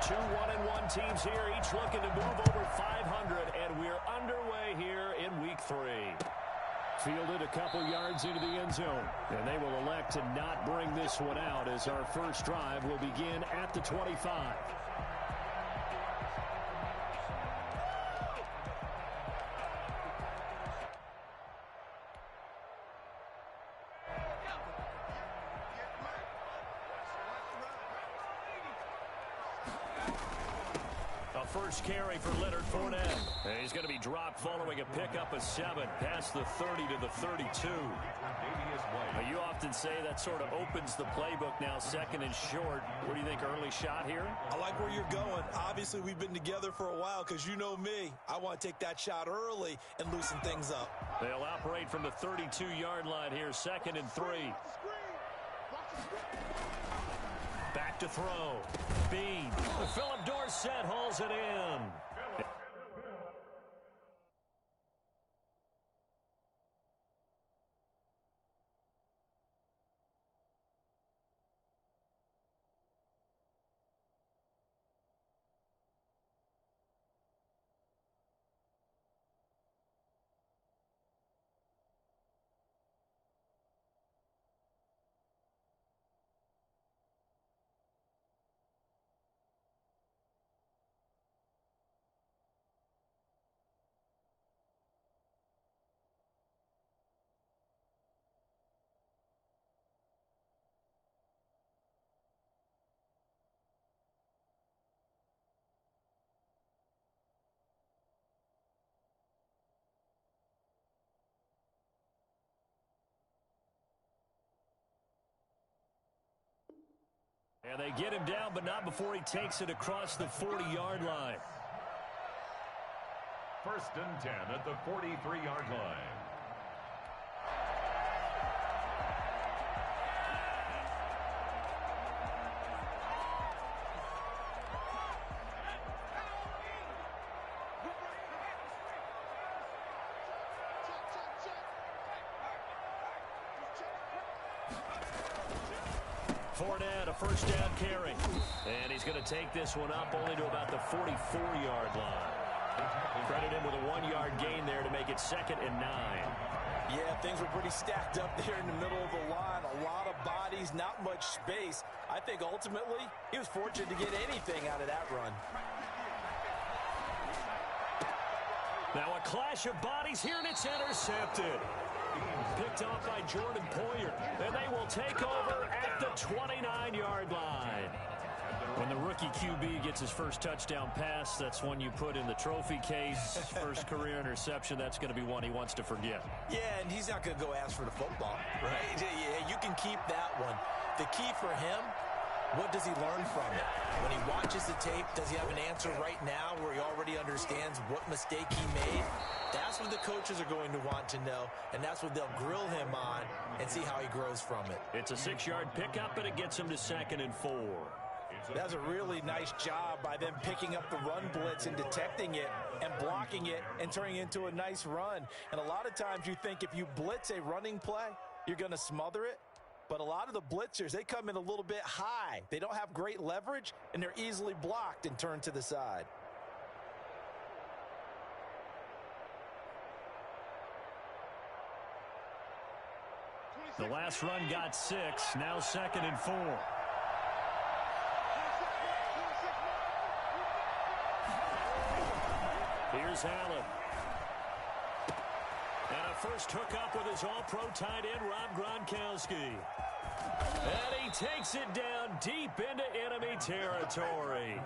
Two 1-1 teams here, each looking to move over 500, and we're underway here in week 3. Fielded a couple yards into the end zone, and they will elect to not bring this one out as our first drive will begin at the 25. First carry for Leonard Fournette. And he's going to be dropped following a pickup of 7 past the 30 to the 32. You often say that sort of opens the playbook now, second and short. What do you think, early shot here? I like where you're going. Obviously, we've been together for a while because you know me. I want to take that shot early and loosen things up. They'll operate from the 32-yard line here, 2nd and 3. Back to throw. Bean. Philip Dorsett hauls it in. And they get him down, but not before he takes it across the 40-yard line. 1st and 10 at the 43-yard line. Fournette, a first down carry. And he's going to take this one up only to about the 44-yard line. Credit him with a 1-yard gain there to make it 2nd and 9. Yeah, things were pretty stacked up there in the middle of the line. A lot of bodies, not much space. I think ultimately he was fortunate to get anything out of that run. Now a clash of bodies here, and it's intercepted. Picked off by Jordan Poyer. And they will take over at the 29-yard line. When the rookie QB gets his first touchdown pass, that's one you put in the trophy case. First career interception, that's going to be one he wants to forget. Yeah, and he's not going to go ask for the football, right? Yeah, you can keep that one. The key for him, what does he learn from it? When he watches the tape, does he have an answer right now where he already understands what mistake he made? That's what the coaches are going to want to know, and that's what they'll grill him on and see how he grows from it. It's a 6-yard pickup, and it gets him to 2nd and 4. That's a really nice job by them picking up the run blitz and detecting it and blocking it and turning it into a nice run. And a lot of times you think if you blitz a running play, you're going to smother it. But a lot of the blitzers, they come in a little bit high. They don't have great leverage, and they're easily blocked and turned to the side. The last run got 6, now 2nd and 4. Here's Allen. And a first hookup with his all-pro tight end, Rob Gronkowski. And he takes it down deep into enemy territory.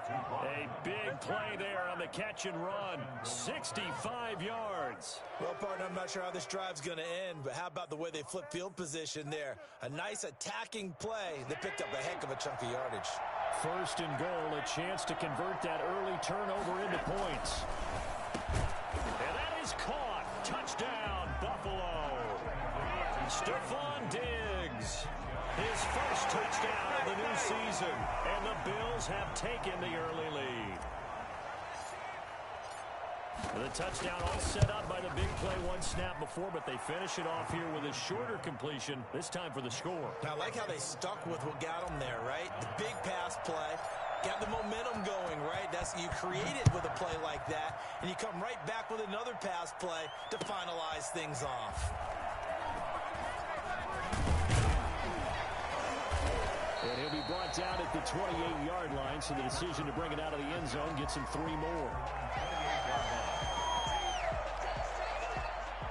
A big play there on the catch and run. 65 yards. Well, partner, I'm not sure how this drive's going to end, but how about the way they flip field position there? A nice attacking play that picked up a heck of a chunk of yardage. 1st and goal, a chance to convert that early turnover into points. And that is caught. Touchdown, Buffalo. Stephon Diggs. His first touchdown of the new season. And the Bills have taken the early lead. The touchdown all set up by the big play, one snap before, but they finish it off here with a shorter completion, this time for the score. I like how they stuck with what got them there, right? The big pass play, Got the momentum going, right? You create it with a play like that, and you come right back with another pass play to finalize things off. And he'll be brought down at the 28-yard line, so the decision to bring it out of the end zone gets him 3 more.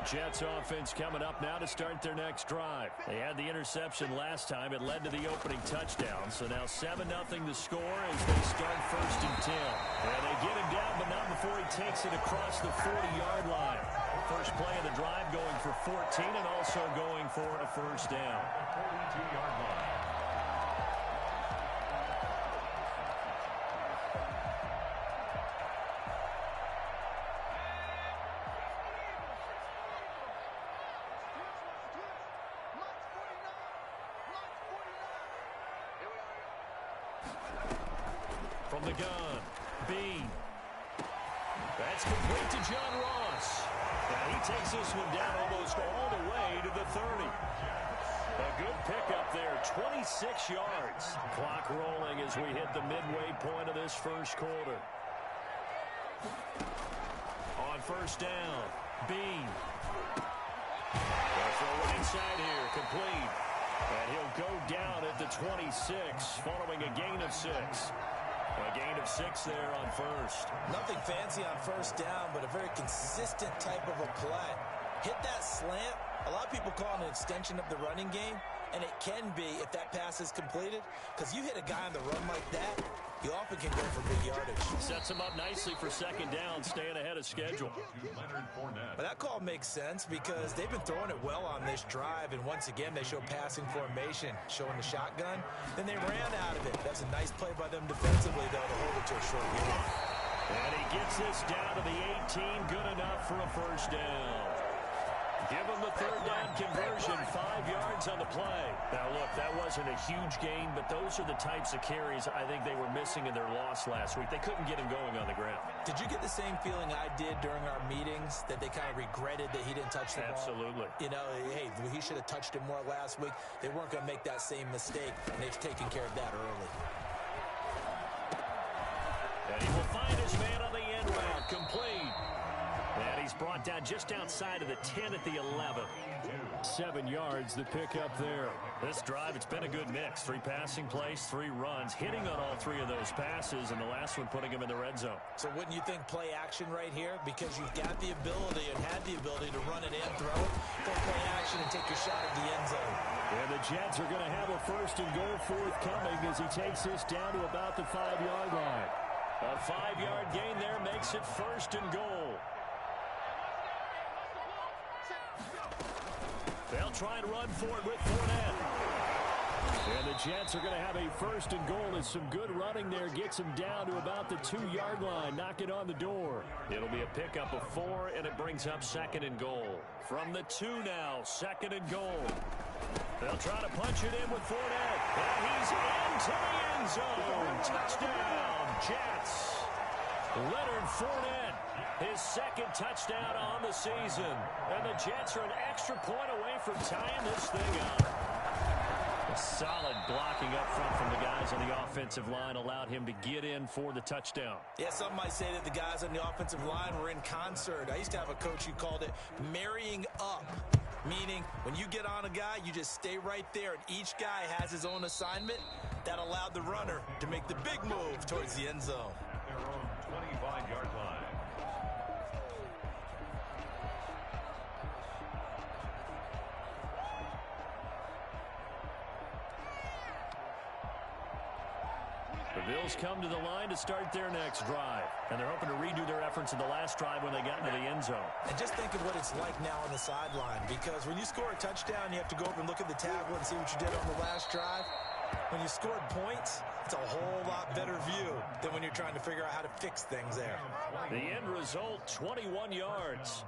Jets offense coming up now to start their next drive. They had the interception last time. It led to the opening touchdown. So now 7-0 the score as they start 1st and 10. And they get him down, but not before he takes it across the 40-yard line. First play of the drive going for 14 and also going for a first down. 42-yard line. From the gun, Bean. That's complete to John Ross. And he takes this one down almost all the way to the 30. A good pickup there, 26 yards. Clock rolling as we hit the midway point of this first quarter. On first down, Bean. They'll throw it inside here, complete. And he'll go down at the 26 following a gain of 6. A gain of 6 there on first. Nothing fancy on first down, but a very consistent type of a play. Hit that slant. A lot of people call it an extension of the running game, and it can be if that pass is completed, because you hit a guy on the run like that, you often can go for big yardage. Sets him up nicely for second down, staying ahead of schedule. But that call makes sense because they've been throwing it well on this drive, and once again, they show passing formation, showing the shotgun. Then they ran out of it. That's a nice play by them defensively, though, to hold it to a short game. And he gets this down to the 18, good enough for a first down. Give him the third down conversion, 5 yards on the play. Now, look, that wasn't a huge gain, but those are the types of carries I think they were missing in their loss last week. They couldn't get him going on the ground. Did you get the same feeling I did during our meetings, that they kind of regretted that he didn't touch the ball? Absolutely. You know, hey, he should have touched it more last week. They weren't going to make that same mistake, and they've taken care of that early. And he will find his man on the end route, complete. And he's brought down just outside of the 10 at the 11. 7 yards, the pickup there. This drive, it's been a good mix. 3 passing plays, 3 runs, hitting on all 3 of those passes, and the last one putting him in the red zone. So wouldn't you think play action right here? Because you've got the ability and had the ability to run it and throw it. Go play action and take your shot at the end zone. And the Jets are going to have a first and goal forthcoming as he takes this down to about the 5-yard line. A 5-yard gain there makes it first and goal. They'll try and run for it with Fournette. And the Jets are going to have a first and goal as some good running there gets him down to about the 2-yard line. Knock it on the door. It'll be a pickup of 4, and it brings up second and goal. From the 2 now, second and goal. They'll try to punch it in with Fournette. And he's into the end zone. Touchdown, Jets. Leonard Fournette, his second touchdown on the season. And the Jets are an extra point away from tying this thing up. A solid blocking up front from the guys on the offensive line allowed him to get in for the touchdown. Yeah, some might say that the guys on the offensive line were in concert. I used to have a coach who called it marrying up, meaning when you get on a guy, you just stay right there, and each guy has his own assignment. That allowed the runner to make the big move towards the end zone. Their own 25-yard line. The Bills come to the line to start their next drive. And they're hoping to redo their efforts in the last drive when they got into the end zone. And just think of what it's like now on the sideline, because when you score a touchdown, you have to go over and look at the tablet and see what you did on the last drive. When you scored points, it's a whole lot better view than when you're trying to figure out how to fix things there. The end result, 21 yards.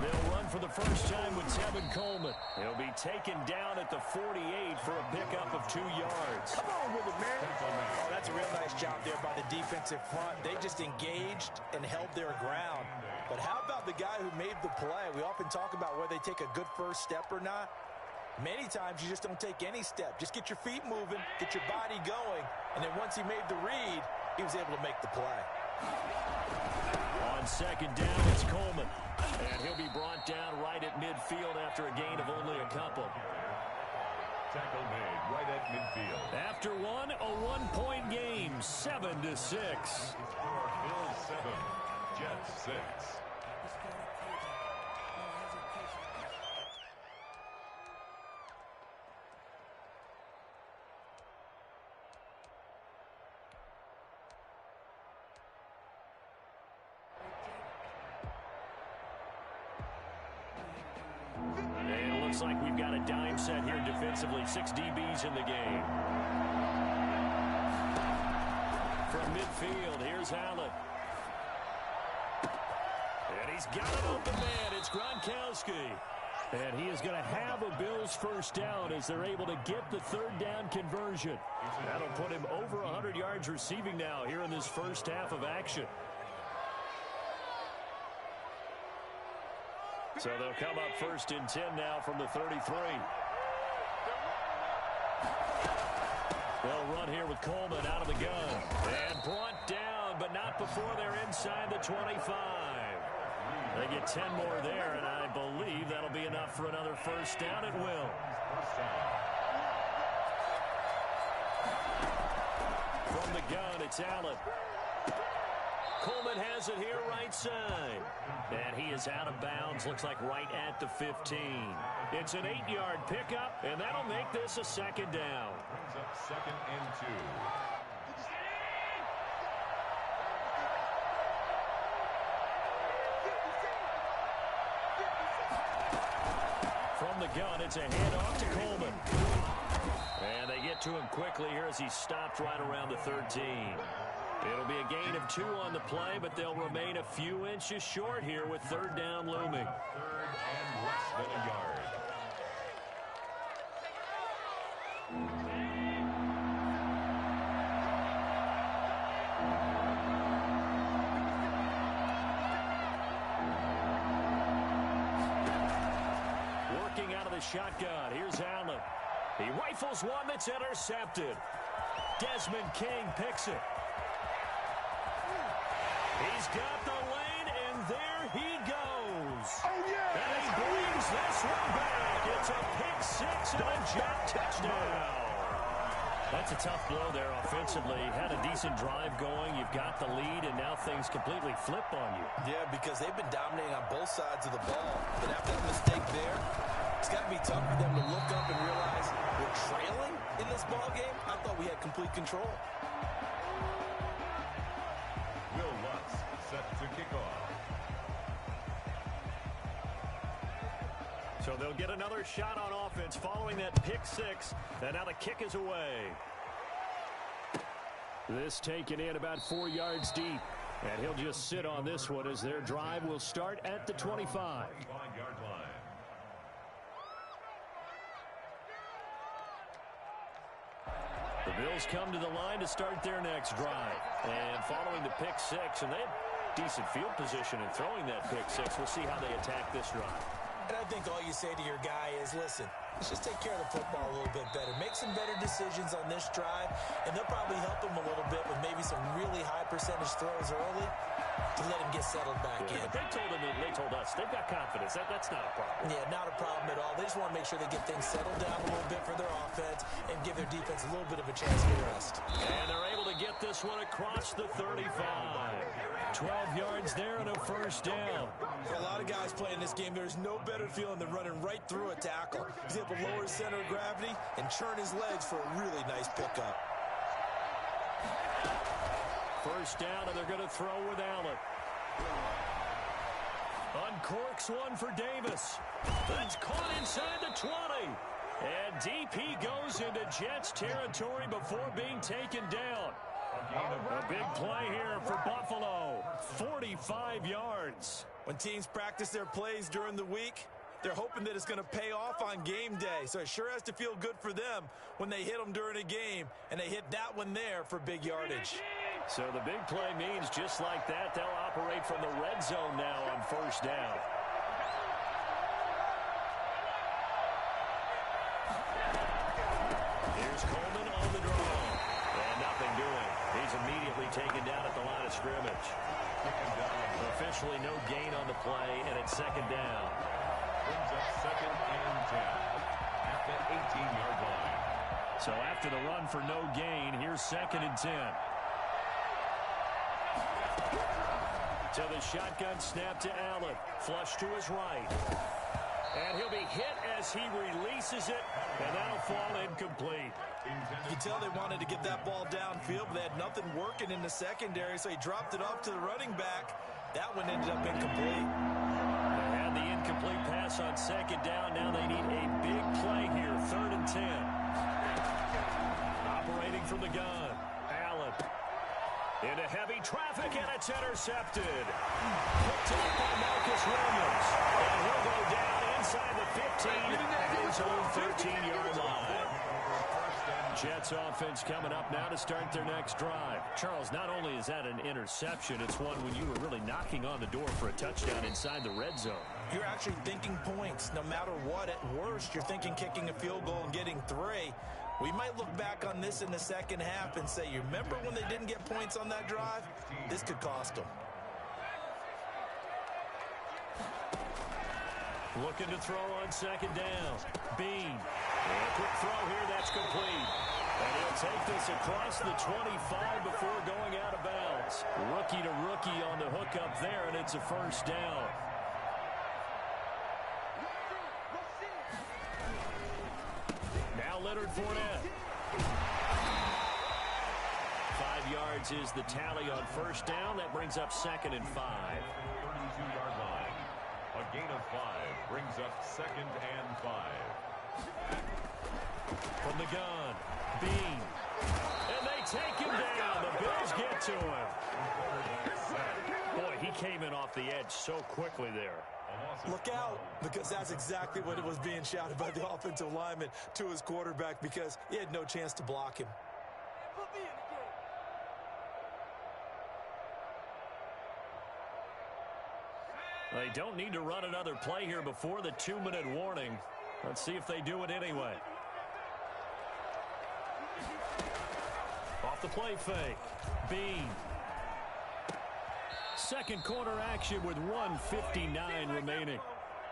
They'll run for the first time with Tevin Coleman. He'll be taken down at the 48 for a pickup of 2 yards. Come on with it, man. Oh, that's a real nice job there by the defensive front. They just engaged and held their ground. But how about the guy who made the play? We often talk about whether they take a good first step or not. Many times you just don't take any step. Just get your feet moving, get your body going, and then once he made the read, he was able to make the play. On second down, it's Coleman. And he'll be brought down right at midfield after a gain of only a couple. Tackle made right at midfield. After one, a one-point game, 7-6. Bills 7, Jets 6. Looks like we've got a dime set here defensively. 6 DBs in the game. From midfield, here's Allen. And he's got an open man. It's Gronkowski. And he is going to have a Bills first down as they're able to get the third down conversion. That'll put him over 100 yards receiving now here in this first half of action. So they'll come up first and 10 now from the 33. They'll run here with Coleman out of the gun. And brought down, but not before they're inside the 25. They get 10 more there, and I believe that'll be enough for another first down. It will. From the gun, it's Allen. Coleman has it here right side. And he is out of bounds, looks like right at the 15. It's an 8-yard pickup, and that'll make this a second down. Brings up 2nd and 2. From the gun, it's a handoff to Coleman. And they get to him quickly here as he stopped right around the 13. It'll be a gain of 2 on the play, but they'll remain a few inches short here with third down looming. 3rd and less than a yard. Working out of the shotgun. Here's Allen. He rifles one that's intercepted. Desmond King picks it. He's got the lane, and there he goes. Oh, yeah! And he brings this one back. It's a pick 6 and a Jet touchdown. That's a tough blow there offensively. Had a decent drive going. You've got the lead, and now things completely flip on you. Yeah, because they've been dominating on both sides of the ball. But after that mistake there, it's got to be tough for them to look up and realize we're trailing in this ball game. I thought we had complete control. Set to kick off. So they'll get another shot on offense following that pick 6. And now the kick is away. This taken in about 4 yards deep. And he'll just sit on this one as their drive will start at the 25. 25-yard line. The Bills come to the line to start their next drive. And following the pick 6, and they had decent field position in throwing that pick 6. We'll see how they attack this drive. And I think all you say to your guy is, listen, let's just take care of the football a little bit better. Make some better decisions on this drive, and they'll probably help him a little bit with maybe some really high percentage throws early to let him get settled back in. But they told us they've got confidence. That's not a problem. Yeah, not a problem at all. They just want to make sure they get things settled down a little bit for their offense and give their defense a little bit of a chance to rest. And they're able to get this one across the 35. 12 yards there and a first down. For a lot of guys playing this game, there's no better feeling than running right through a tackle. He's able to lower his center of gravity and churn his legs for a really nice pickup. First down, and they're going to throw with Allen. Uncorks one for Davis. That's caught inside the 20. And DP goes into Jets territory before being taken down. A big play here for Buffalo. 45 yards. When teams practice their plays during the week, they're hoping that it's going to pay off on game day. So it sure has to feel good for them when they hit them during a game, and they hit that one there for big yardage. So the big play means just like that, they'll operate from the red zone now on first down. Here's Coleman on the draw. And nothing doing. He's immediately taken down at the line of scrimmage. Officially no gain on the play, and it's second down. Brings up 2nd and 10 at the 18-yard line. So after the run for no gain, here's 2nd and 10. To the shotgun snap to Allen. Flush to his right. And he'll be hit as he releases it, and that'll fall incomplete. You can tell they wanted to get that ball downfield, but they had nothing working in the secondary, so he dropped it off to the running back. That one ended up incomplete. They had the incomplete pass on second down. Now they need a big play here, 3rd and 10. Operating from the gun, Allen. Into heavy traffic, and it's intercepted. Picked up by Marcus Williams. And he'll go down inside the 15 at his own 13-yard line. Jets offense coming up now to start their next drive. Charles, not only is that an interception, it's one when you were really knocking on the door for a touchdown inside the red zone. You're actually thinking points. No matter what, at worst, you're thinking kicking a field goal and getting 3. We might look back on this in the second half and say, you remember when they didn't get points on that drive? This could cost them. Looking to throw on second down. Bean. And a quick throw here, that's complete. And he'll take this across the 25 before going out of bounds. Rookie to rookie on the hook up there, and it's a first down. Now Leonard Fournette. 5 yards is the tally on first down. That brings up 2nd and 5. 32-yard line. A gain of 5 brings up 2nd and 5. From the gun, Bean. And they take him down. The Bills get to him. Boy, he came in off the edge so quickly there. Look out, because that's exactly what it was being shouted by the offensive lineman to his quarterback, because he had no chance to block him. They don't need to run another play here before the 2-minute warning. Let's see if they do it anyway. Off the play fake. Bean. Second quarter action with 1:59 remaining.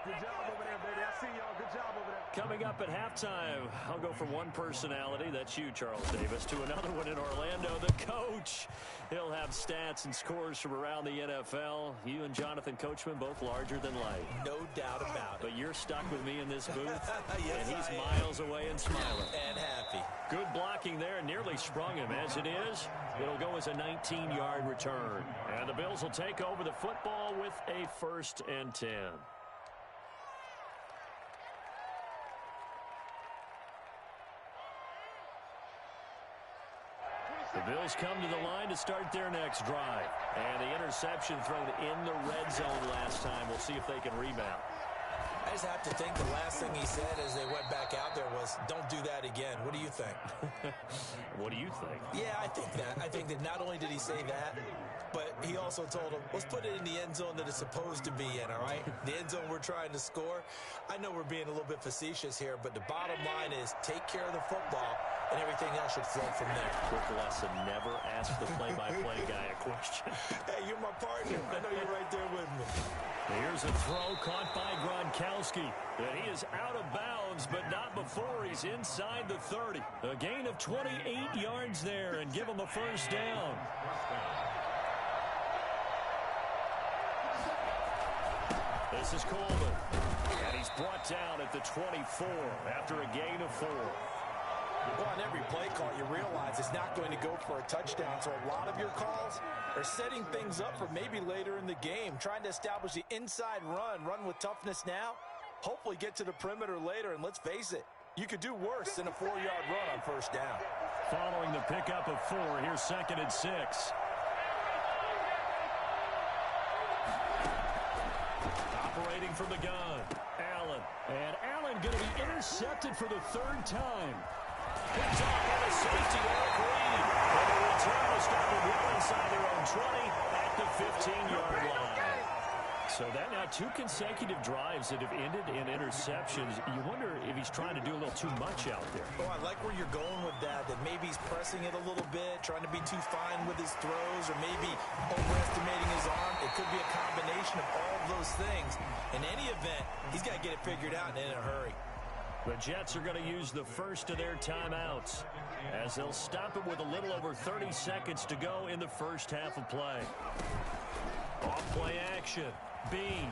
Good job over there, baby. I see y'all. Good job over there. Coming up at halftime, I'll go from one personality, that's you, Charles Davis, to another one in Orlando, the coach. He'll have stats and scores from around the NFL. You and Jonathan Coachman both larger than life. No doubt about it. But you're stuck with me in this booth, Yes, and he's I am. miles away and smiling. And happy. Good blocking there, nearly sprung him. As it is, it'll go as a 19-yard return. And the Bills will take over the football with a 1st and 10. The Bills come to the line to start their next drive. And the interception thrown in the red zone last time. We'll see if they can rebound. I just have to think the last thing he said as they went back out there was, don't do that again. What do you think? What do you think? Yeah, I think that. I think that not only did he say that, but he also told him, let's put it in the end zone that it's supposed to be in, all right? The end zone we're trying to score. I know we're being a little bit facetious here, but the bottom line is take care of the football, and everything else should flow from there. Quick lesson, never ask the play-by-play guy a question. Hey, you're my partner. I know you're right there with me. Here's a throw caught by Gronkowski. And he is out of bounds, but not before he's inside the 30. A gain of 28 yards there, and give him a first down. This is Coleman. And he's brought down at the 24 after a gain of 4. Well, on every play call, you realize it's not going to go for a touchdown, so a lot of your calls are setting things up for maybe later in the game, trying to establish the inside run with toughness now, hopefully get to the perimeter later, and let's face it, you could do worse than a 4-yard run on first down. Following the pickup of 4, here's 2nd and 6. waiting from the gun. Allen. And Allen going to be intercepted for the third time. Picked off by the safety, Eric Reed. And the return will stop them well inside their own 20 at the 15-yard line. So that now 2 consecutive drives that have ended in interceptions. You wonder if he's trying to do a little too much out there. Oh, I like where you're going with that maybe he's pressing it a little bit, trying to be too fine with his throws, or maybe overestimating his arm. It could be a combination of all of those things. In any event, he's got to get it figured out and in a hurry. The Jets are going to use the first of their timeouts as they'll stop it with a little over 30 seconds to go in the first half of play. Off play action. Bean.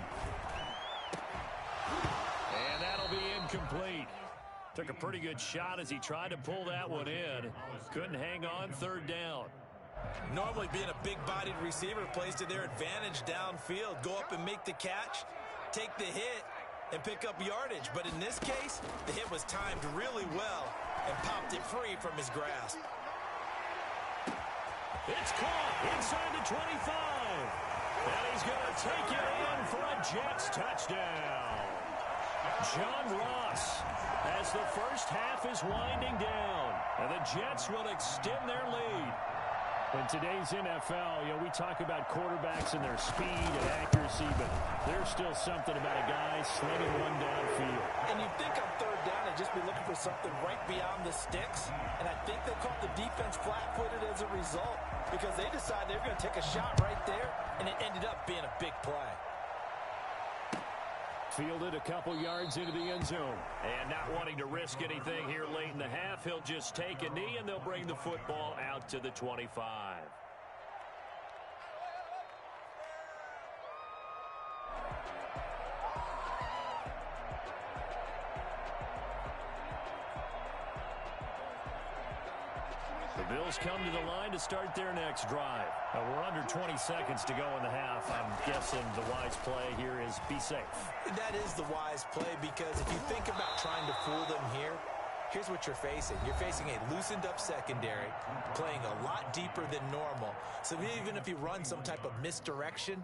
And that'll be incomplete. Took a pretty good shot as he tried to pull that one in. Couldn't hang on third down. Normally being a big-bodied receiver plays to their advantage downfield. Go up and make the catch, take the hit, and pick up yardage. But in this case, the hit was timed really well and popped it free from his grasp. It's caught inside the 25. And he's going to take it in for a Jets touchdown. John Ross as the first half is winding down. And the Jets will extend their lead. In today's NFL, we talk about quarterbacks and their speed and accuracy, but there's still something about a guy slinging one downfield. And you think on third down, they'd just be looking for something right beyond the sticks. And I think they caught the defense flat-footed as a result because they decided they were going to take a shot right there, and it ended up being a big play. Fielded a couple yards into the end zone. And not wanting to risk anything here late in the half, he'll just take a knee, and they'll bring the football out to the 25. The Bills come to the line to start their next drive. We're under 20 seconds to go in the half. I'm guessing the wise play here is be safe. That is the wise play because if you think about trying to fool them here, here's what you're facing. You're facing a loosened up secondary, playing a lot deeper than normal. So even if you run some type of misdirection,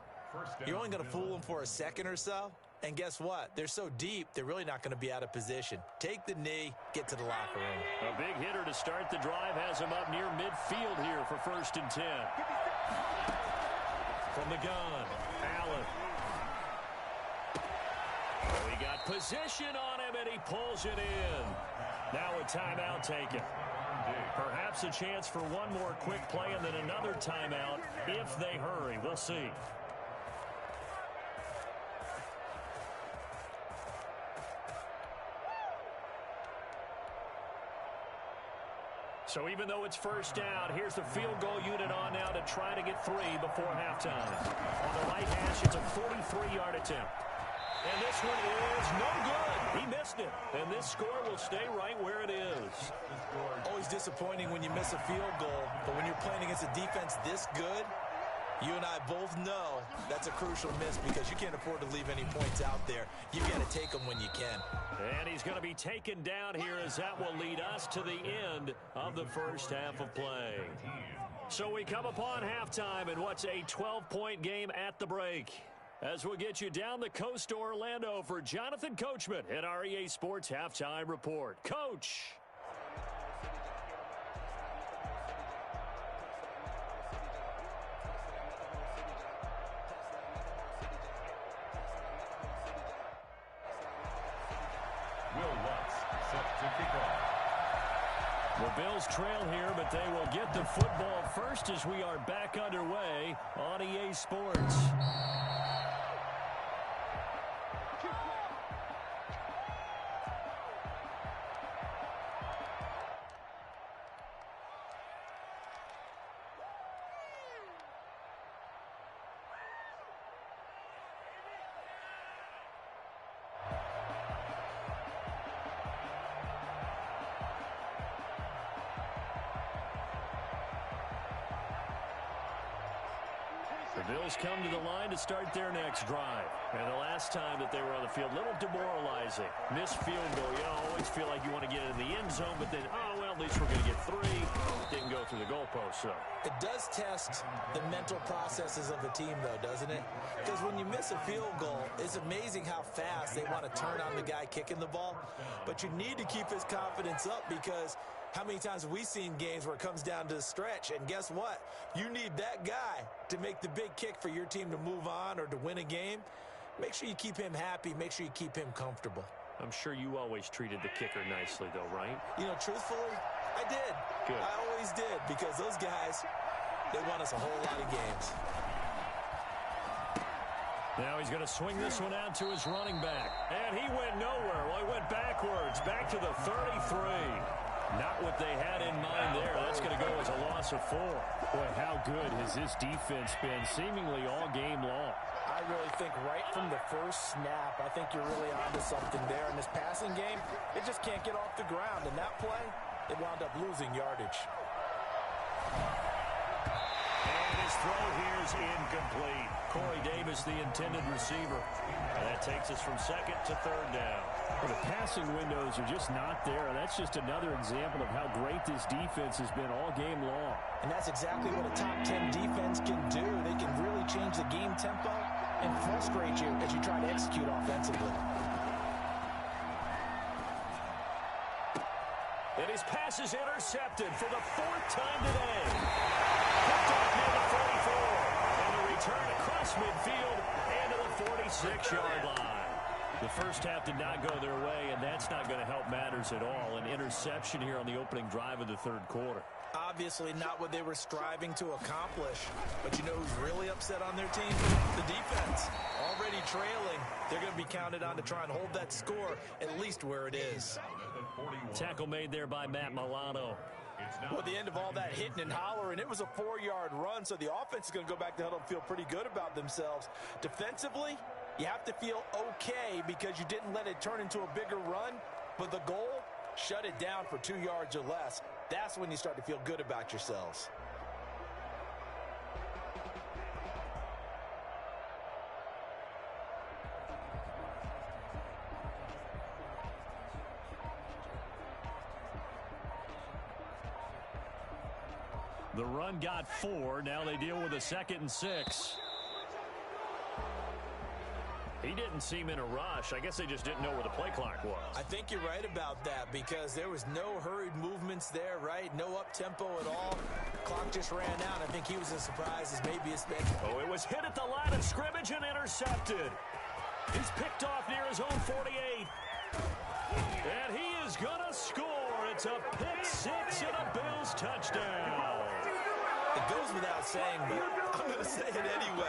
you're only going to fool them for a second or so. And guess what? They're so deep, they're really not going to be out of position. Take the knee, get to the locker room. A big hitter to start the drive has him up near midfield here for 1st and 10. From the gun, Allen. Oh, he got position on him, and he pulls it in. Now a timeout taken. Perhaps a chance for one more quick play and then another timeout if they hurry. We'll see. So even though it's first down, here's the field goal unit on now to try to get 3 before halftime. On the right hash, it's a 43-yard attempt. And this one is no good. He missed it. And this score will stay right where it is. Always disappointing when you miss a field goal, but when you're playing against a defense this good, you and I both know that's a crucial miss because you can't afford to leave any points out there. You've got to take them when you can. And he's going to be taken down here as that will lead us to the end of the first half of play. So we come upon halftime in what's a 12-point game at the break. As we'll get you down the coast to Orlando for Jonathan Coachman at our EA Sports Halftime Report. Coach. The Bills trail here, but they will get the football first as we are back underway on EA Sports. The Bills come to the line to start their next drive. And the last time that they were on the field, a little demoralizing. Missed field goal. You always feel like you want to get it in the end zone, but then, oh, well, at least we're going to get 3. Didn't go through the goalpost, so. It does test the mental processes of a team, though, doesn't it? Because when you miss a field goal, it's amazing how fast they want to turn on the guy kicking the ball. But you need to keep his confidence up, because how many times have we seen games where it comes down to the stretch? And guess what? You need that guy to make the big kick for your team to move on or to win a game. Make sure you keep him happy. Make sure you keep him comfortable. I'm sure you always treated the kicker nicely, though, right? You know, truthfully, I did. Good. I always did, because those guys, they won us a whole lot of games. Now he's going to swing this one out to his running back. And he went nowhere. Well, he went backwards, back to the 33. Not what they had in mind there. That's going to go as a loss of 4. Boy, how good has this defense been seemingly all game long? I really think right from the first snap, I think you're really onto something there. In this passing game, it just can't get off the ground. And that play, it wound up losing yardage. And his throw here is incomplete. Corey Davis, the intended receiver. And that takes us from 2nd to 3rd down. Well, the passing windows are just not there. That's just another example of how great this defense has been all game long. And that's exactly what a top 10 defense can do. They can really change the game tempo and frustrate you as you try to execute offensively. And his pass is intercepted for the 4th time today. Picked off near the 44. And a return across midfield and to the 46-yard line. The first half did not go their way, and that's not going to help matters at all. An interception here on the opening drive of the 3rd quarter. Obviously not what they were striving to accomplish. But you know who's really upset on their team? The defense. Already trailing. They're going to be counted on to try and hold that score at least where it is. Tackle made there by Matt Milano. Well, at the end of all that hitting and hollering, it was a 4-yard run, so the offense is going to go back to huddle and feel pretty good about themselves. Defensively, you have to feel okay because you didn't let it turn into a bigger run, but the goal, shut it down for 2 yards or less. That's when you start to feel good about yourselves. The run got 4. Now they deal with a 2nd and 6. He didn't seem in a rush. I guess they just didn't know where the play clock was. I think you're right about that because there was no hurried movements there, right? No up-tempo at all. Clock just ran out. I think he was as surprised as maybe his bench. Oh, it was hit at the line of scrimmage and intercepted. He's picked off near his own 48. And he is going to score. It's a pick 6 and a Bills touchdown. It goes without saying, but I'm going to say it anyway.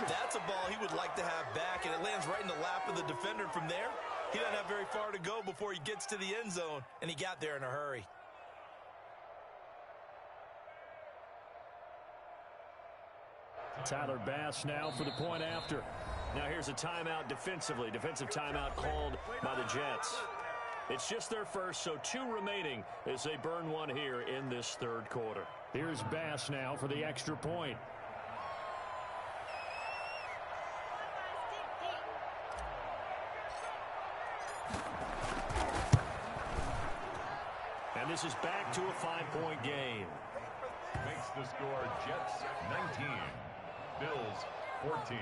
That's a ball he would like to have back, and it lands right in the lap of the defender from there. He doesn't have very far to go before he gets to the end zone, and he got there in a hurry. Tyler Bass now for the point after. Now here's a timeout defensively. Defensive timeout called by the Jets. It's just their first, so 2 remaining as they burn one here in this 3rd quarter. Here's Bass now for the extra point. And this is back to a 5-point game. Makes the score Jets 19, Bills 14.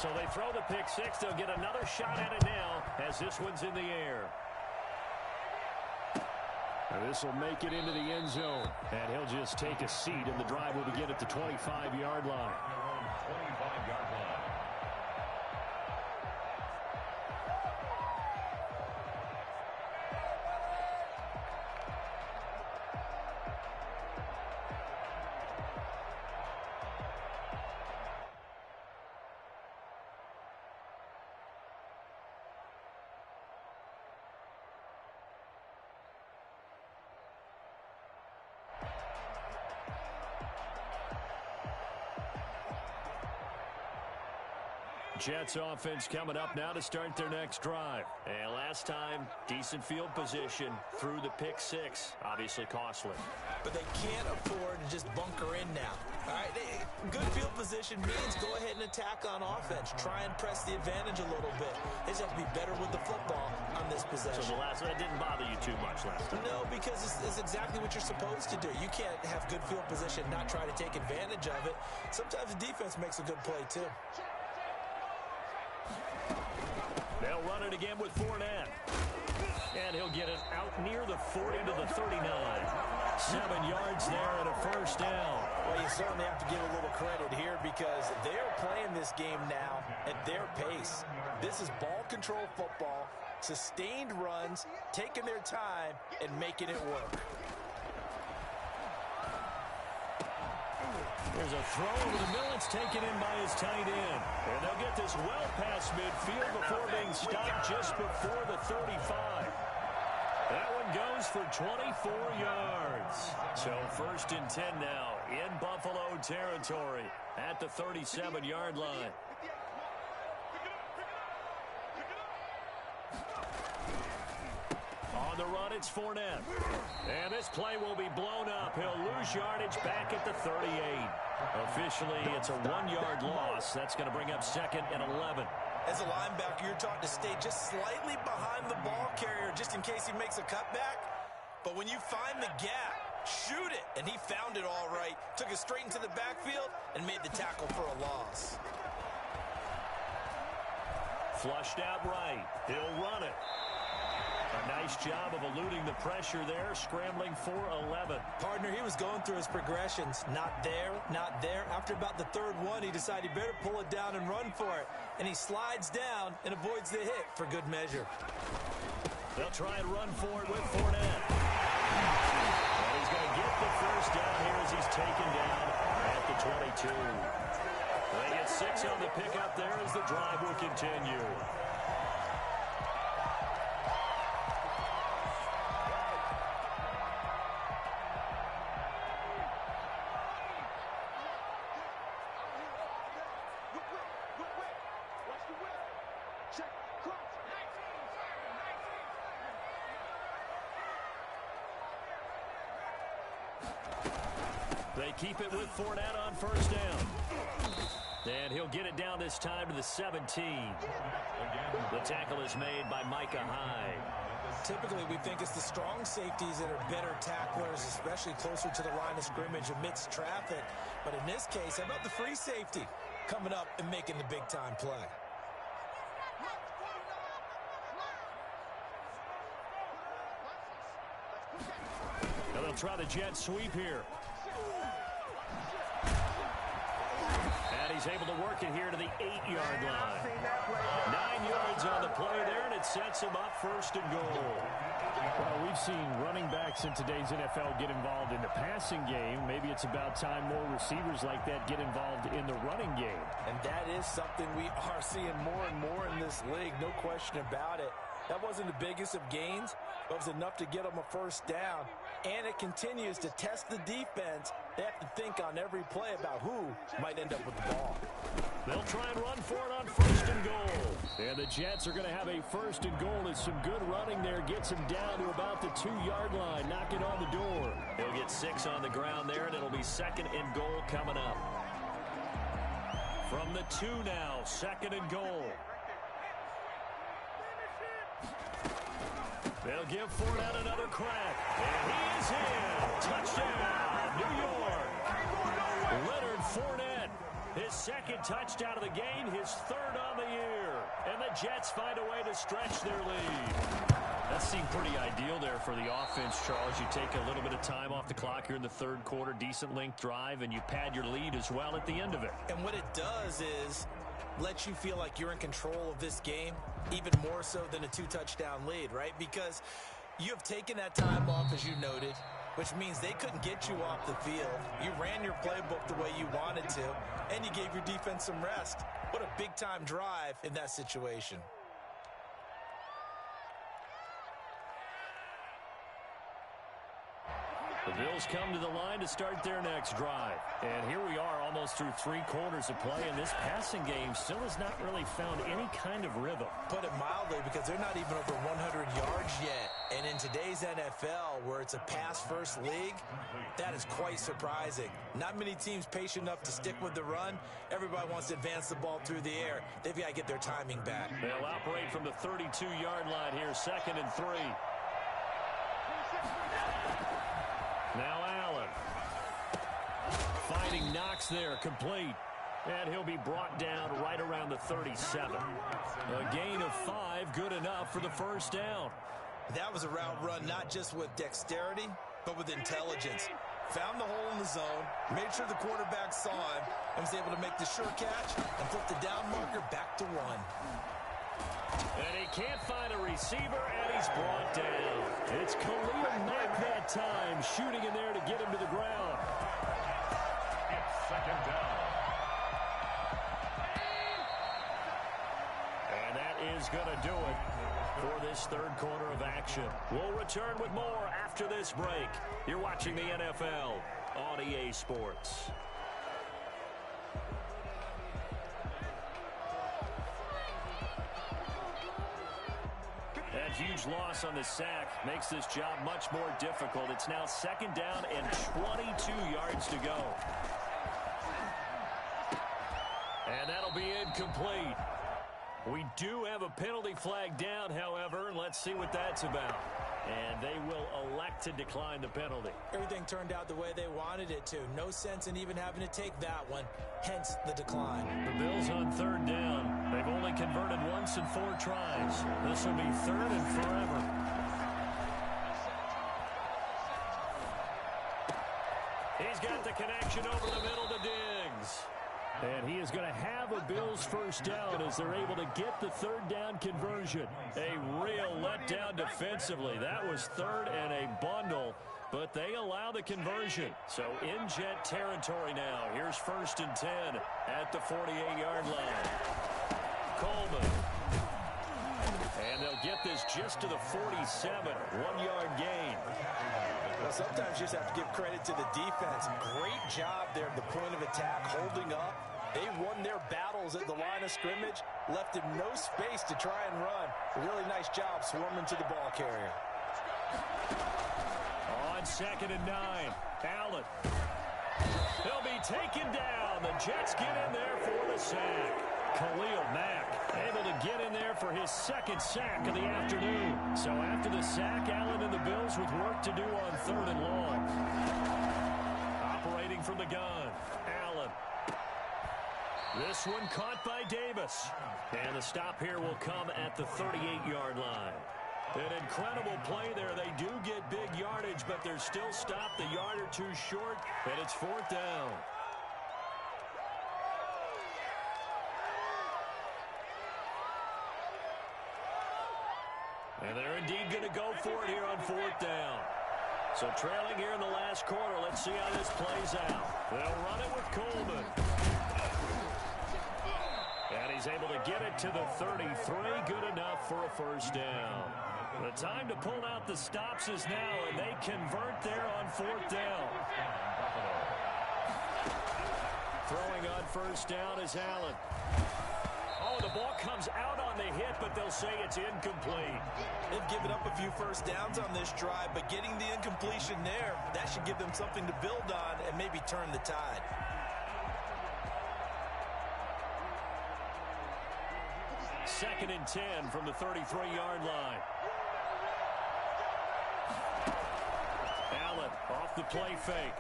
So they throw the pick 6. They'll get another shot at it now as this one's in the air. And this will make it into the end zone. And he'll just take a seat, and the drive will begin at the 25-yard line. 25-yard line. Jets offense coming up now to start their next drive. And last time, decent field position through the pick six. Obviously costly. But they can't afford to just bunker in now. All right, good field position means go ahead and attack on offense. Try and press the advantage a little bit. They just have to be better with the football on this possession. So the last one didn't bother you too much last time? No, because it's exactly what you're supposed to do. You can't have good field position, not try to take advantage of it. Sometimes the defense makes a good play, too. They'll run it again with Fournette. And he'll get it out near the 40 to the 39. 7 yards there and a first down. Well, you certainly have to give a little credit here because they're playing this game now at their pace. This is ball control football, sustained runs, taking their time, and making it work. There's a throw over the middle. It's taken in by his tight end. And they'll get this well past midfield before being stopped just before the 35. That one goes for 24 yards. So 1st and 10 now in Buffalo territory at the 37-yard line. On the run, it's Fournette. And this play will be blown up. He'll lose yardage back at the 38. Officially, it's a 1-yard loss. That's going to bring up 2nd and 11. As a linebacker, you're taught to stay just slightly behind the ball carrier just in case he makes a cutback. But when you find the gap, shoot it. And he found it all right. Took it straight into the backfield and made the tackle for a loss. Flushed out right. He'll run it. A nice job of eluding the pressure there, scrambling for 11. Partner, he was going through his progressions. Not there, not there. After about the 3rd one, he decided he better pull it down and run for it. And he slides down and avoids the hit for good measure. They'll try and run for it with Fournette. And he's going to get the first down here as he's taken down at the 22. They get 6 on the pickup there as the drive will continue. They keep it with Fournette on 1st down. And he'll get it down this time to the 17. The tackle is made by Micah Hyde. Typically, we think it's the strong safeties that are better tacklers, especially closer to the line of scrimmage amidst traffic. But in this case, how about the free safety coming up and making the big-time play? Now they'll try the jet sweep here. And he's able to work it here to the 8-yard line. 9 yards on the play there, and it sets him up 1st and goal. Well, we've seen running backs in today's NFL get involved in the passing game. Maybe it's about time more receivers like that get involved in the running game. And that is something we are seeing more and more in this league, no question about it. That wasn't the biggest of gains, but it was enough to get them a 1st down. And it continues to test the defense. They have to think on every play about who might end up with the ball. They'll try and run for it on 1st and goal. And the Jets are going to have a 1st and goal. It's some good running there. Gets him down to about the 2-yard line. Knocking on the door. He'll get 6 on the ground there, and it'll be 2nd and goal coming up. From the 2 now, 2nd and goal. They'll give Fournette another crack. And he is in. Touchdown, New York. Leonard Fournette, his 2nd touchdown of the game, his 3rd on the year. And the Jets find a way to stretch their lead. That seemed pretty ideal there for the offense, Charles. You take a little bit of time off the clock here in the 3rd quarter, decent length drive, and you pad your lead as well at the end of it. And what it does is let you feel like you're in control of this game, even more so than a 2-touchdown lead, right? Because you have taken that time off, as you noted, which means they couldn't get you off the field. You ran your playbook the way you wanted to, and you gave your defense some rest. What a big-time drive in that situation. The Bills come to the line to start their next drive. And here we are almost through 3 quarters of play, and this passing game still has not really found any kind of rhythm. Put it mildly, because they're not even over 100 yards yet. And in today's NFL, where it's a pass-first league, that is quite surprising. Not many teams patient enough to stick with the run. Everybody wants to advance the ball through the air. They've got to get their timing back. They'll operate from the 32-yard line here, 2nd and 3. Now Allen. Finding Knox there, complete. And he'll be brought down right around the 37. A gain of 5, good enough for the first down. That was a route run not just with dexterity, but with intelligence. Found the hole in the zone, made sure the quarterback saw him, and was able to make the sure catch and flip the down marker back to 1. And he can't find a receiver, and he's brought down. It's Khalil Mack that time, shooting in there to get him to the ground. It's 2nd down. And that is going to do it for this 3rd quarter of action. We'll return with more after this break. You're watching the NFL on EA Sports. That huge loss on the sack makes this job much more difficult. It's now 2nd down and 22 yards to go. And that'll be incomplete. We do have a penalty flag down, however, and let's see what that's about. And they will elect to decline the penalty. Everything turned out the way they wanted it to. No sense in even having to take that one, hence the decline. The Bills on 3rd down. They've only converted once in 4 tries. This will be 3rd and forever. He's got the connection over the middle to Diggs. And he is going to have a Bills first down as they're able to get the 3rd down conversion. A real letdown defensively. That was 3rd and a bundle, but they allow the conversion. So in Jet territory now. Here's 1st and 10 at the 48-yard line. Coleman. And they'll get this just to the 47. 1-yard gain. Well, sometimes you just have to give credit to the defense. Great job there at the point of attack, holding up. They won their battles at the line of scrimmage, left him no space to try and run. A really nice job swarming to the ball carrier. On 2nd and 9, Allen. He'll be taken down. The Jets get in there for the sack. Khalil Mack able to get in there for his 2nd sack of the afternoon. So after the sack, Allen and the Bills with work to do on 3rd and long. Operating from the gun, Allen. This one caught by Davis. And the stop here will come at the 38-yard line. An incredible play there. They do get big yardage, but they're still stopped a yard or 2 short, and it's 4th down. And they're indeed going to go for it here on 4th down. So trailing here in the last quarter, let's see how this plays out. They'll run it with Coleman. And he's able to get it to the 33. Good enough for a first down. The time to pull out the stops is now, and they convert there on 4th down. Throwing on first down is Allen. Oh, the ball comes out on the hit, but they'll say it's incomplete. They've given up a few first downs on this drive, but getting the incompletion there, that should give them something to build on and maybe turn the tide. Second and 10 from the 33-yard line. Allen off the play fake.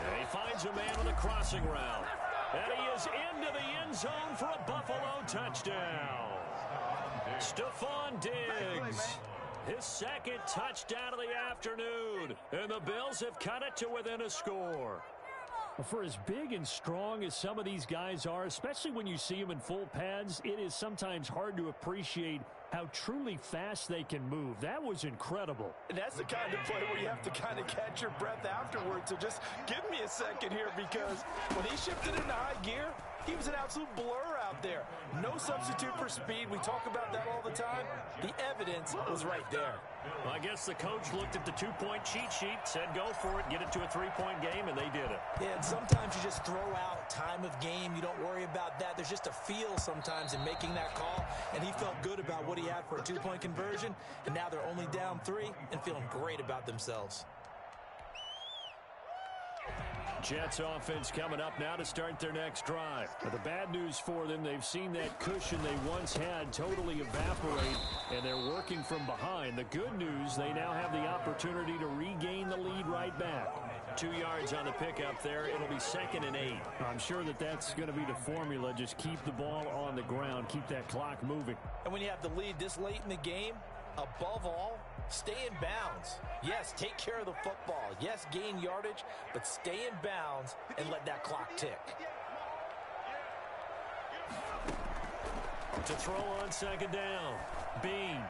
And he finds a man on the crossing route. And he is into the end zone for a Buffalo touchdown. Stephon Diggs, his 2nd touchdown of the afternoon. And the Bills have cut it to within a score. For as big and strong as some of these guys are, especially when you see them in full pads, it is sometimes hard to appreciate how truly fast they can move. That was incredible. And that's the kind of play where you have to kind of catch your breath afterwards. So just give me a second here, because when he shifted into high gear, He was an absolute blur out there. No substitute for speed. We talk about that all the time. The evidence was right there. Well, I guess the coach looked at the two-point cheat sheet, said go for it, get it to a three-point game, and they did it. Yeah, and sometimes you just throw out time of game. You don't worry about that. There's just a feel sometimes in making that call, and he felt good about what he had for a two-point conversion, and now they're only down 3 and feeling great about themselves. Jets offense coming up now to start their next drive. But the bad news for them, they've seen that cushion they once had totally evaporate, and they're working from behind. The good news, they now have the opportunity to regain the lead right back. 2 yards on the pickup there. It'll be 2nd and 8. I'm sure that that's going to be the formula. Just keep the ball on the ground. Keep that clock moving. And when you have the lead this late in the game, above all, stay in bounds. Yes, take care of the football. Yes, gain yardage, but stay in bounds and let that clock tick. To throw on 2nd down, Bean.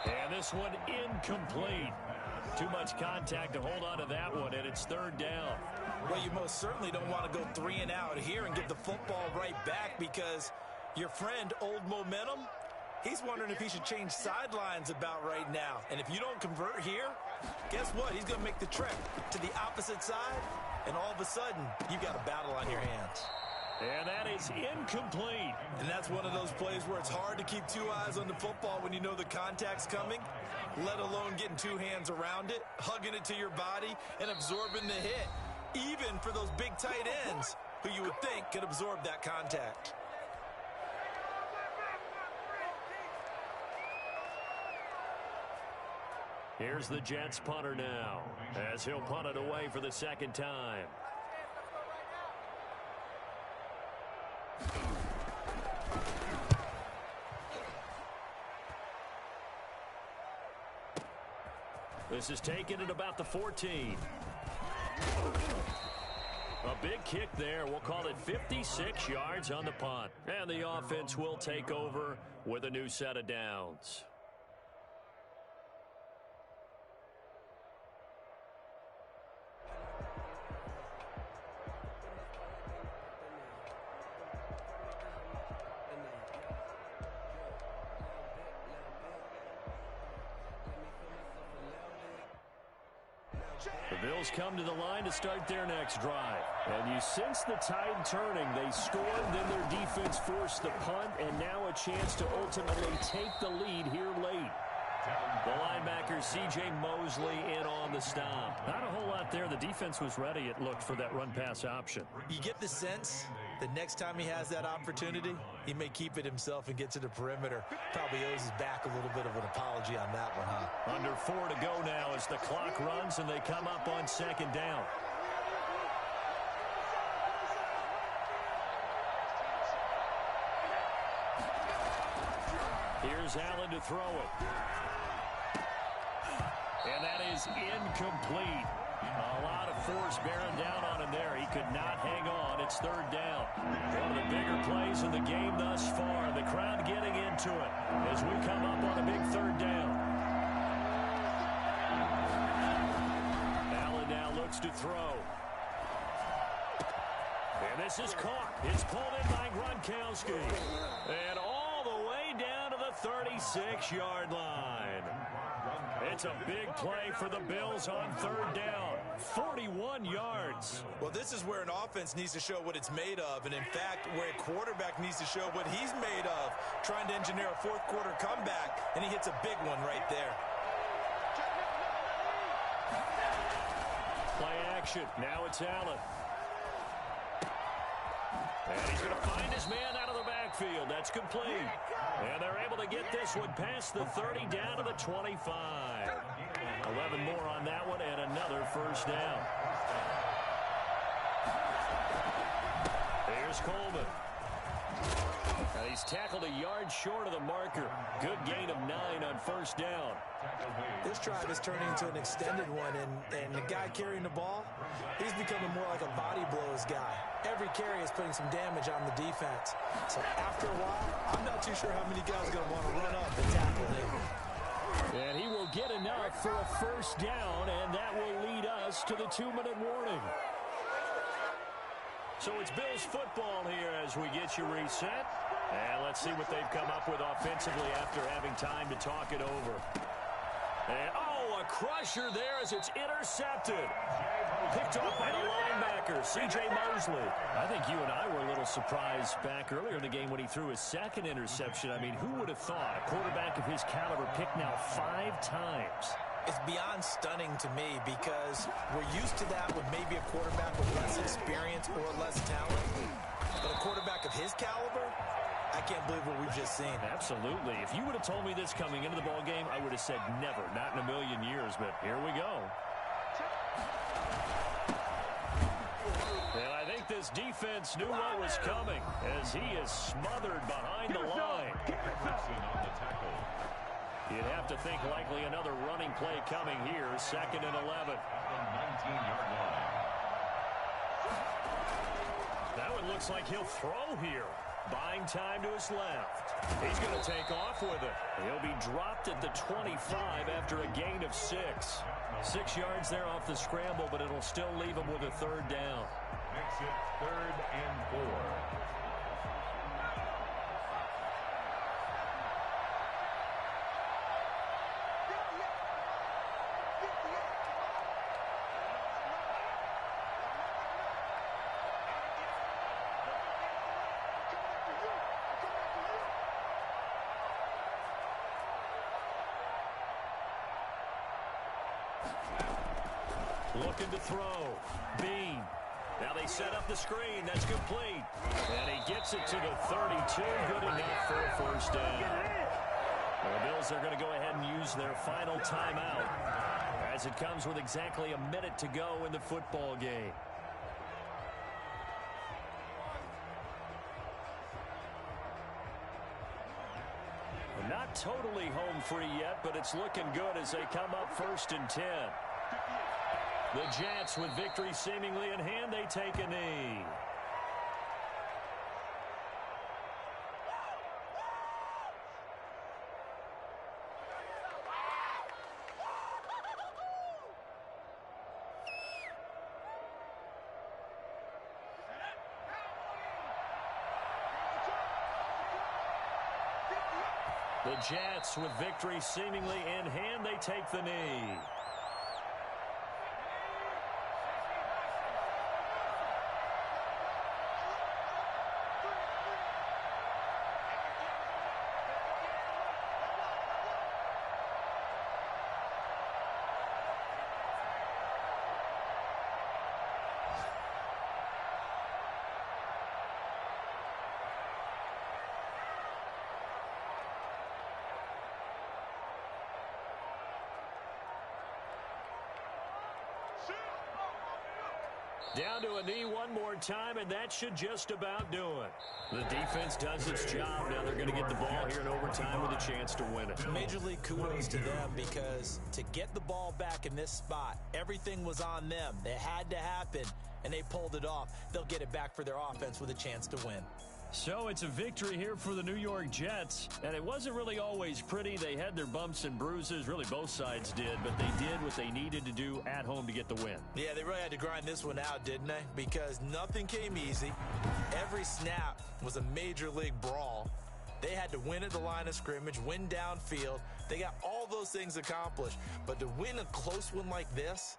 And this one incomplete. Too much contact to hold on to that one, and it's 3rd down. Well, you most certainly don't want to go 3 and out here and get the football right back, because your friend, Old Momentum, he's wondering if he should change sidelines about right now. And if you don't convert here, guess what? He's going to make the trek to the opposite side, and all of a sudden, you got a battle on your hands. And that is incomplete. And that's one of those plays where it's hard to keep 2 eyes on the football when you know the contact's coming, let alone getting 2 hands around it, hugging it to your body, and absorbing the hit, even for those big tight ends who you would think could absorb that contact. Here's the Jets punter now, as he'll punt it away for the 2nd time. This is taken at about the 14. A big kick there. We'll call it 56 yards on the punt. And the offense will take over with a new set of downs. The Bills come to the line to start their next drive. And you sense the tide turning. They scored, then their defense forced the punt, and now a chance to ultimately take the lead here late. The linebacker, C.J. Mosley, in on the stop. Not a whole lot there. The defense was ready, it looked, for that run-pass option. You get the sense the next time he has that opportunity, he may keep it himself and get to the perimeter. Probably owes his back a little bit of an apology on that one, huh? Under 4 to go now as the clock runs and they come up on 2nd down. Here's Allen to throw it. And that is incomplete. A lot of force bearing down on him there. He could not hang on. It's 3rd down. One of the bigger plays in the game thus far. The crowd getting into it as we come up on a big 3rd down. Allen now looks to throw. And this is caught. It's pulled in by Gronkowski. And all the way down to the 36-yard line. It's a big play for the Bills on 3rd down. 41 yards. Well, this is where an offense needs to show what it's made of. And, in fact, where a quarterback needs to show what he's made of, trying to engineer a 4th-quarter comeback, and he hits a big one right there. Play action. Now it's Allen. And he's going to find his man out of the backfield. That's complete. And they're able to get this one past the 30 down to the 25. 11 more on that one and another 1st down. Here's Coleman. And he's tackled a yard short of the marker. Good gain of 9 on 1st down. This drive is turning into an extended one, and the guy carrying the ball, he's becoming more like a body blows guy. Every carry is putting some damage on the defense. So after a while, I'm not too sure how many guys are going to want to run up and tackle him. And he will get enough for a 1st down, and that will lead us to the 2-minute warning. So it's Bills football here as we get you reset. And let's see what they've come up with offensively after having time to talk it over. And, oh, a crusher there as it's intercepted. Picked off by the linebacker, C.J. Mosley. I think you and I were a little surprised back earlier in the game when he threw his second interception. I mean, who would have thought a quarterback of his caliber picked now 5 times? It's beyond stunning to me because we're used to that with maybe a quarterback with less experience or less talent. But a quarterback of his caliber, I can't believe what we've just seen. Absolutely. If you would have told me this coming into the ball game, I would have said never, not in a million years, but here we go. And I think this defense knew what was coming as he is smothered behind the line. You'd have to think likely another running play coming here, 2nd and 11. That one looks like he'll throw here. Buying time to his left. He's going to take off with it. He'll be dropped at the 25 after a gain of 6. 6 yards there off the scramble, but it'll still leave him with a 3rd down. Makes it 3rd and 4. Looking to throw. Bean. Now they set up the screen. That's complete. And he gets it to the 32. Good enough for a 1st down. Well, the Bills are going to go ahead and use their final timeout as it comes with exactly a minute to go in the football game. Not totally home free yet, but it's looking good as they come up 1st and 10. The Jets, with victory seemingly in hand, they take a knee. The Jets, with victory seemingly in hand, they take the knee. Down to a knee one more time, and that should just about do it. The defense does its job. Now they're going to get the ball here in overtime with a chance to win it. Major League kudos to them because to get the ball back in this spot, everything was on them. It had to happen, and they pulled it off. They'll get it back for their offense with a chance to win. So it's a victory here for the New York Jets, and it wasn't really always pretty. They had their bumps and bruises, really both sides did, but they did what they needed to do at home to get the win. Yeah, they really had to grind this one out, didn't they? Because nothing came easy. Every snap was a major league brawl. They had to win at the line of scrimmage, win downfield. They got all those things accomplished, but to win a close one like this,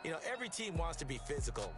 you know, every team wants to be physical.